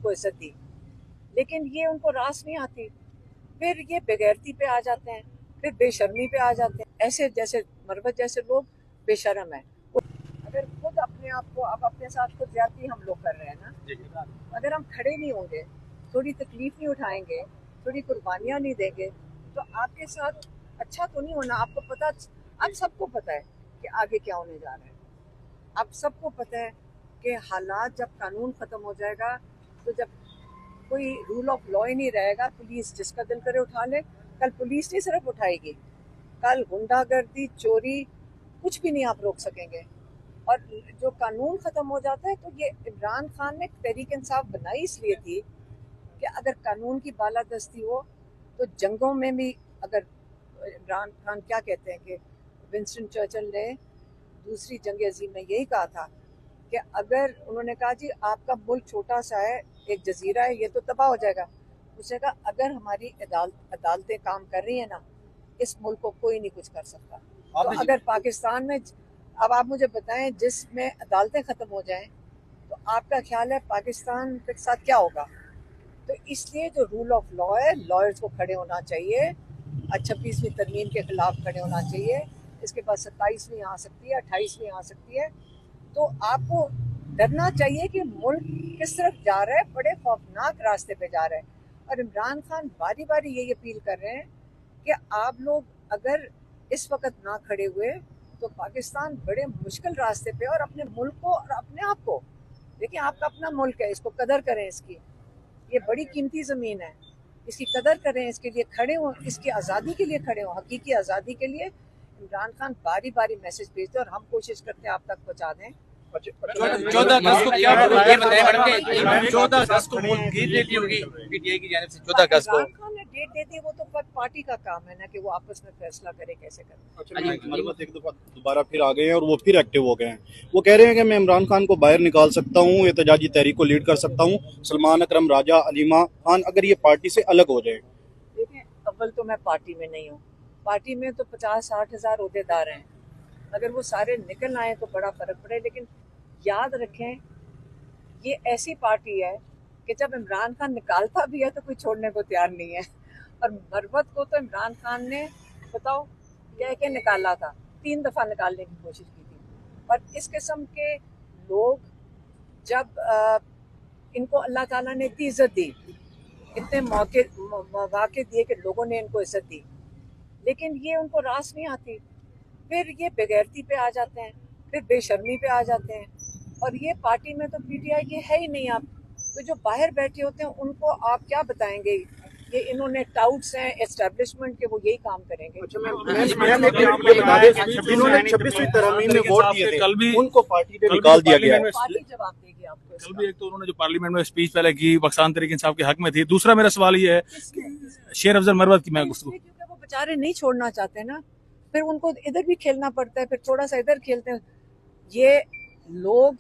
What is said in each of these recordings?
इनको इज्जत दी, लेकिन ये उनको रास नहीं आती। फिर ये बेगैरती पे आ जाते हैं, फिर बेशर्मी पे आ जाते हैं। ऐसे जैसे मरवत जैसे लोग बेशर्म है। अगर खुद अपने आप को, अब अपने साथ खुद ज्यादती हम लोग कर रहे हैं ना, अगर हम खड़े नहीं होंगे, थोड़ी तकलीफ नहीं उठाएंगे, थोड़ी कुर्बानियाँ नहीं देंगे, तो आपके साथ अच्छा तो नहीं होना। आपको पता, अब सबको पता है कि आगे क्या होने जा रहा है। अब सबको पता है कि हालात, जब कानून ख़त्म हो जाएगा, तो जब कोई रूल ऑफ लॉ ही नहीं रहेगा, पुलिस जिसका दिल करे उठा ले। कल पुलिस नहीं सिर्फ उठाएगी, कल गुंडागर्दी, चोरी, कुछ भी नहीं आप रोक सकेंगे। और जो कानून ख़त्म हो जाता है, तो ये इमरान खान ने तहरीक इंसाफ बनाई इसलिए थी कि अगर कानून की बालादस्ती हो तो जंगों में भी, अगर इमरान खान क्या कहते हैं कि विंस्टन चर्चिल ने दूसरी जंग अजीम में यही कहा था कि अगर उन्होंने कहा जी आपका मुल्क छोटा सा है, एक जजीरा है, ये तो तबाह हो जाएगा। उसने कहा अगर हमारी अदालतें काम कर रही है ना, इस मुल्क को कोई नहीं कुछ कर सकता। तो अगर पाकिस्तान में, अब आप मुझे बताएं, जिसमें अदालतें ख़त्म हो जाएं, तो आपका ख्याल है पाकिस्तान के साथ क्या होगा? तो इसलिए जो रूल ऑफ लॉ है, लॉयर्स को खड़े होना चाहिए, 26वीं तरमीम के खिलाफ खड़े होना चाहिए। इसके बाद 27वीं आ सकती है, 28वीं आ सकती है। तो आपको डरना चाहिए कि मुल्क किस तरफ जा रहा है, बड़े खौफनाक रास्ते पे जा रहा है। और इमरान खान बारी बारी यही अपील कर रहे हैं कि आप लोग अगर इस वक्त ना खड़े हुए तो पाकिस्तान बड़े मुश्किल रास्ते पे, और अपने मुल्क को और अपने आप को देखिए, आपका अपना मुल्क है, इसको कदर करें, इसकी ये बड़ी कीमती ज़मीन है, इसकी कदर करें, इसके लिए खड़े हों, इसकी आज़ादी के लिए खड़े हों, हकीकी आज़ादी के लिए। इमरान खान बारी बारी मैसेज भेजते हैं और हम कोशिश करते हैं आप तक पहुँचा दें। 14 अगस्त को मुल्क की डेट होगी पीटीआई की जानिब से। 14 अगस्त को इमरान खान ने डेट दे दी, वो तो पार्टी का काम है ना कि वो आपस में फैसला करे कैसे करें। मरवत एक दफा दोबारा फिर आ गए हैं और वो फिर एक्टिव हो गए हैं। वो कह रहे हैं कि मैं इमरान खान को बाहर निकाल सकता हूँ, एहतजाजी तहरीक को लीड कर सकता हूँ, सलमान अकरम, राजा, अलीमा खान अगर ये पार्टी से अलग हो जाए। देखिए, अव्वल तो मैं पार्टी में नहीं हूँ, पार्टी में तो 50-60 हज़ार अहदेदार हैं, अगर वो सारे निकल आए तो बड़ा फर्क पड़े। लेकिन याद रखें, ये ऐसी पार्टी है कि जब इमरान खान निकालता भी है तो कोई छोड़ने को तैयार नहीं है। और मरवत को तो इमरान खान ने, बताओ, कह के निकाला था, 3 दफ़ा निकालने की कोशिश की थी। और इस किस्म के लोग, जब इनको अल्लाह ताला ने इतनी इज़्ज़त दी, इतने मौके दिए कि लोगों ने इनको इज़्ज़त दी, लेकिन ये उनको रास नहीं आती। फिर ये बेगैरती पे आ जाते हैं, फिर बेशर्मी पे आ जाते हैं। और ये पार्टी में तो पीटीआई की है ही नहीं। आप तो जो बाहर बैठे होते हैं उनको आप क्या बताएंगे? ये इन्होंने टाउट्स हैं एस्टेब्लिशमेंट के, वो यही काम करेंगे। जिन्होंने 26वीं तरमीम में वोट दिए थे उनको पार्टी ने निकाल दिया गया है। पार्टी जवाब देगी आपको। कल भी एक तो उन्होंने जो पार्लियामेंट में स्पीच पहले की पाकिस्तान तहरीक इंसाफ के हक में थी। दूसरा मेरा सवाल ये है, शेर अफजल मरवत की मैं गुफ्तगू, क्योंकि वो बेचारे नहीं छोड़ना चाहते ना, फिर उनको इधर भी खेलना पड़ता है, फिर थोड़ा सा इधर खेलते हैं। ये लोग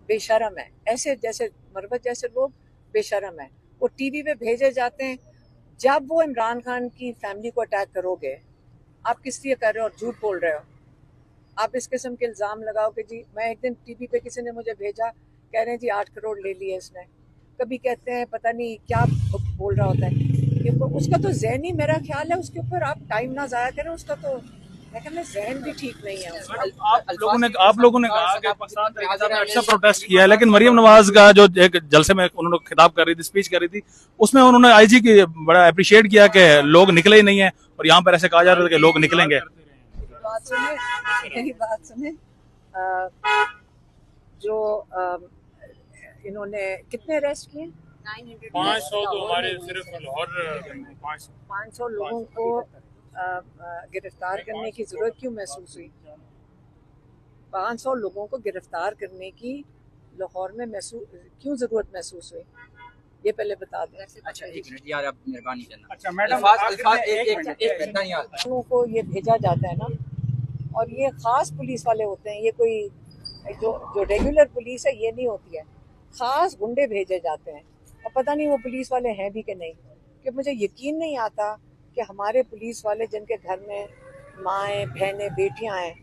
बेशरम है, ऐसे जैसे मरवत जैसे लोग बेशरम है। वो टीवी पे भेजे जाते हैं। जब वो इमरान खान की फैमिली को अटैक करोगे, आप किस लिए कर रहे हो और झूठ बोल रहे हो? आप इस किस्म के इल्ज़ाम लगाओ कि जी, मैं एक दिन टीवी पे किसी ने मुझे भेजा, कह रहे हैं जी 8 करोड़ ले लिए इसने। कभी कहते हैं पता नहीं क्या बोल रहा होता है। उसका तो ज़हनी, मेरा ख्याल है उसके ऊपर आप टाइम ना ज़ाया करें, उसका तो ज़हन भी ठीक नहीं है। आप लोगों ने कहा कि पाकिस्तान तहरीक इंसाफ ने अच्छा प्रोटेस्ट किया है, लेकिन मरियम नवाज का जो एक जलसे में उन्होंने खिताब कर रही थी, स्पीच कर रही थी, उसमें उन्होंने आईजी की बड़ा अप्रिशिएट किया कि लोग निकले ही नहीं है, और यहाँ पर ऐसे कहा जा रहा है कि लोग निकलेंगे। मेरी बात सुने, जो इन्होंने कितने अरेस्ट किए? 500 तो हमारे सिर्फ लाहौर 500 लोगों को गिरफ्तार करने की ज़रूरत क्यों महसूस हुई? 500 लोगों को गिरफ्तार करने की लाहौर में क्यों ज़रूरत महसूस हुई, ये पहले बता दें। अच्छा, एक मिनट यार, आप मेहरबानी करना। अच्छा मैडम, लोगों को ये भेजा जाता है ना, और ये ख़ास पुलिस वाले होते हैं, ये कोई जो रेगुलर पुलिस है ये नहीं होती है, ख़ास गुंडे भेजे जाते हैं। और पता नहीं वो पुलिस वाले हैं भी कि नहीं, कि मुझे यकीन नहीं आता कि हमारे पुलिस वाले जिनके घर में माएँ, बहनें, बेटियाँ हैं,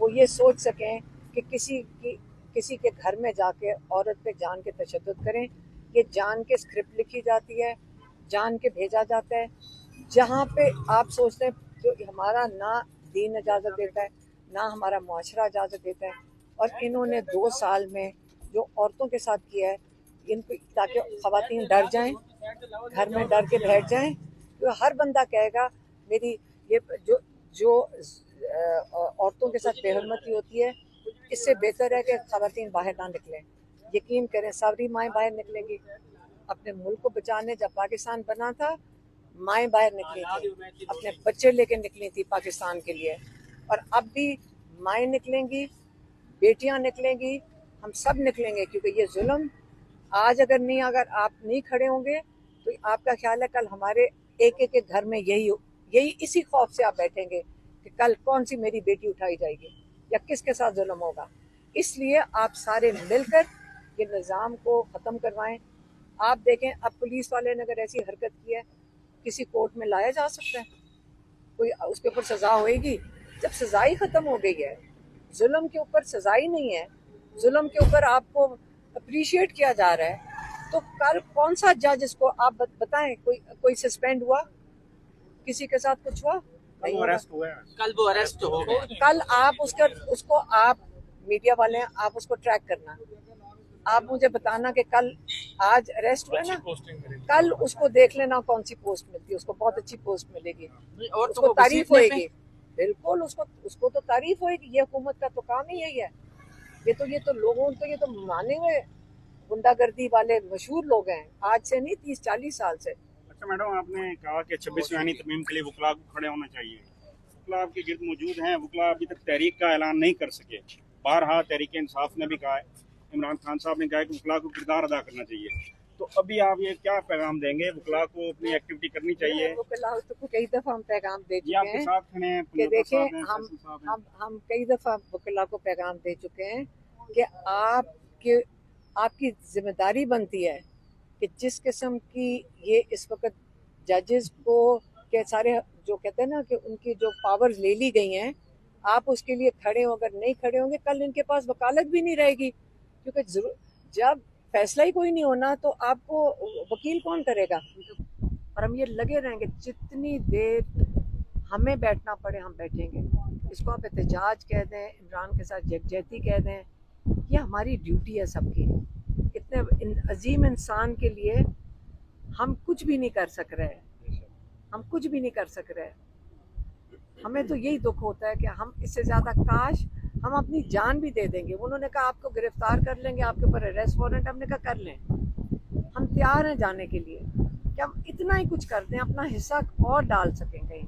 वो ये सोच सकें कि किसी के घर में जाके औरत पे जान के तशद्दुद करें। یہ جان کے اسکرپٹ لکھی جاتی ہے, جان کے بھیجا جاتا ہے, جہاں پہ آپ سوچتے ہیں جو ہمارا نہ دین اجازت دیتا ہے نہ ہمارا معاشرہ اجازت دیتا ہے. اور انہوں نے 2 سال میں جو عورتوں کے ساتھ کیا ہے, ان کو تاکہ خواتین ڈر جائیں, گھر میں ڈر کے بیٹھ جائیں, تو ہر بندہ کہے گا میری یہ جو عورتوں کے ساتھ بے حرمتی ہوتی ہے, اس سے بہتر ہے کہ خواتین باہر نہ نکلیں. یقین کریں ساری مائیں باہر نکلیں گی. اپنے ملک کو بچانے جب پاکستان بنا تھا مائیں باہر نکلی تھی, اپنے بچے لے کے نکلی تھی پاکستان کے لیے, اور اب بھی مائیں نکلیں گی, بیٹیاں نکلیں گی, ہم سب نکلیں گے. کیونکہ یہ ظلم آج اگر آپ نہیں کھڑے ہوں گے تو آپ کا خیال ہے کل ہمارے ایک ایک گھر میں یہی اسی خوف سے آپ بیٹھیں گے کہ کل کون سی میری بیٹی اٹھائی جائے گی یا کس کے ساتھ ظلم ہوگا. اس لیے آپ سارے مل کر یہ نظام کو ختم کروائیں. آپ دیکھیں اب پولیس والے نے اگر ایسی حرکت کی ہے کسی کورٹ میں لایا جا سکتا ہے, کوئی اس کے اوپر سزا ہوئے گی؟ جب سزا ہی ختم ہو گئی ہے, ظلم کے اوپر سزا ہی نہیں ہے, ظلم کے اوپر آپ کو اپریشیٹ کیا جا رہا ہے, تو کل کون سا جج اس کو آپ بتائیں کوئی سسپینڈ ہوا, کسی کے ساتھ کچھ ہوا؟ نہیں ہوا. کل وہ اریسٹ ہو گئے. کل آپ اس کو آپ میڈیا والے ہیں, آپ اس کو ٹریک کرنا, آپ مجھے بتانا کہ کل آج اریسٹ ہوا نا, کل اس کو دیکھ لینا کون سی پوسٹ ملتی ہے, اس کو بہت اچھی پوسٹ ملے گی, اور اس کو تعریف ہوئے گی. بالکل اس کو تو تعریف ہوئے گی. یہ حکومت کا تو کام ہی یہی ہے. یہ تو لوگوں تو یہ تو مانے ہوئے گنڈا گردی والے مشہور لوگ ہیں, آج سے نہیں 30-40 سال سے. اچھا میڈم, آپ نے کہا کہ 26ویں آئینی ترمیم کے لیے وکلاء کو کھڑے ہونا چاہیے. وکلاء آپ کے گرد موجود ہیں, وکلاء ابھی تک تحریک کا اعلان نہیں کر سکے. بارہا تحریک انصاف نے بھی کہا ہے, عمران خان صاحب نے کہا ہے کہ وکلاء کو کردار ادا کرنا چاہیے. تو ابھی آپ یہ کیا پیغام دیں گے؟ وکلاء کو اپنی ایکٹیویٹی کرنی چاہیے. وکلاء کو کئی دفعہ ہم پیغام دے یہ آپ چکے کے ہیں ساتھ کھڑے ہیں, کہ دیکھیں فیصل صاحب ہیں. ہم کئی دفعہ وکلاء کو پیغام دے چکے ہیں کہ آپ کی ذمہ داری بنتی ہے کہ جس قسم کی یہ اس وقت ججز کو کہ سارے جو کہتے ہیں نا کہ ان کی جو پاورز لے لی گئی ہیں, آپ اس کے لیے کھڑے ہوں. اگر نہیں کھڑے ہوں گے کل ان کے پاس وکالت بھی نہیں رہے گی, کیونکہ جب فیصلہ ہی کوئی نہیں ہونا تو آپ کو وکیل کون کرے گا. اور ہم یہ لگے رہیں گے, جتنی دیر ہمیں بیٹھنا پڑے ہم بیٹھیں گے. اس کو آپ احتجاج کہہ دیں, عمران کے ساتھ یکجہتی کہہ دیں, یہ ہماری ڈیوٹی ہے سب کی. اتنے عظیم انسان کے لیے ہم کچھ بھی نہیں کر سک رہے, ہمیں تو یہی دکھ ہوتا ہے کہ ہم اس سے زیادہ کاش ہم اپنی جان بھی دے دیں گے. انہوں نے کہا آپ کو گرفتار کر لیں گے, آپ کے اوپر اریسٹ وارنٹ, ہم نے کہا کر لیں, ہم تیار ہیں جانے کے لیے کہ ہم اتنا ہی کچھ کر دیں, اپنا حصہ اور ڈال سکیں کہیں.